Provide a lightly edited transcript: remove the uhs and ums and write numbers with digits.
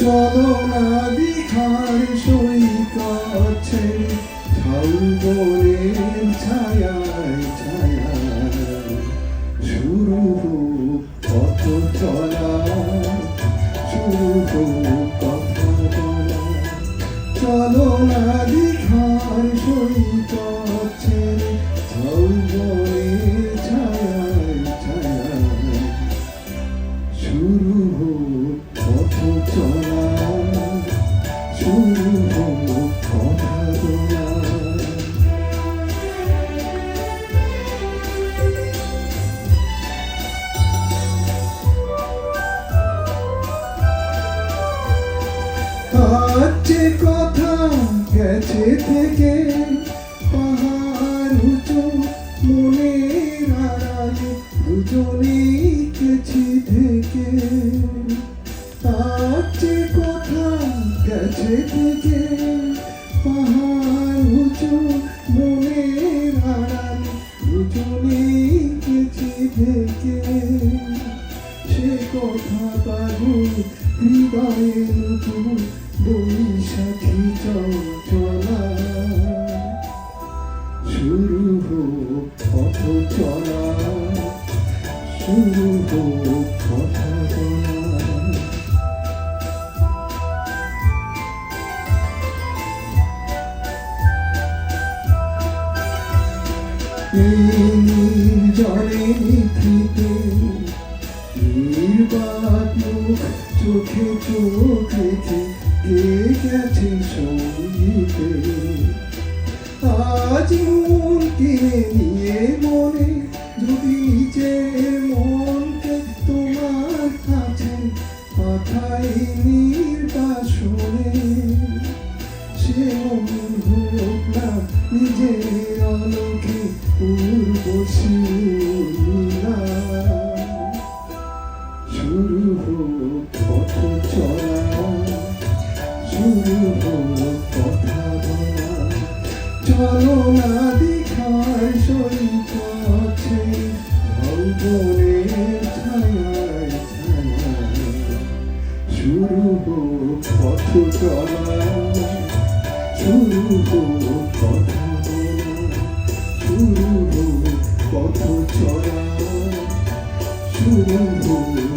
চলো না দীঘার সৈকত ছেড়ে ঝাউবনের ছায়ায় ছায়ায় শুরু হোক পথ চলা, শুরু হোক কথা বলা। চলো না দীঘার সৈকত ছেড়ে ঝাউবনের ছায়ায় ছায়ায় শুরু হোক পথ চলা, শুরু হোক কথা বলা। আজ যে কথা গেছে থেকে পাহাড় উঁচু মনের আড়ালে দুজনেই গেছি থেকে। আজ যে কথা গেছে থেকে পাহাড় উঁচু মনের আড়ালে দুজনেই গেছি থেকে। সে কথা বাজু হৃদয়ে নতুন বৈশাখী চলা, শুরু হোক পথ চলা, শুরু হোক কথা বলা। জলে নিভৃতে নির্বাক মুখ চোখে চোখ রেখে গেছে সঙ্গীতে। আজ মন কিনে নিয়ে মনে যদি নিজের মনকে তোমার কাছে পাঠাই নির্বাসনে, সে মন হোক না নিজের আলোকে উর্বশী না। শুরু হোক পথ চলা, শুরু হোক কথা বলা। চলো না দীঘার সৈকত ছেড়ে ঝাউবনের ছায়ায় ছায়ায় শুরু হোক পথ চলা, শুরু হোক কথা বলা। শুরু হোক পথ চলা, শুরু হোক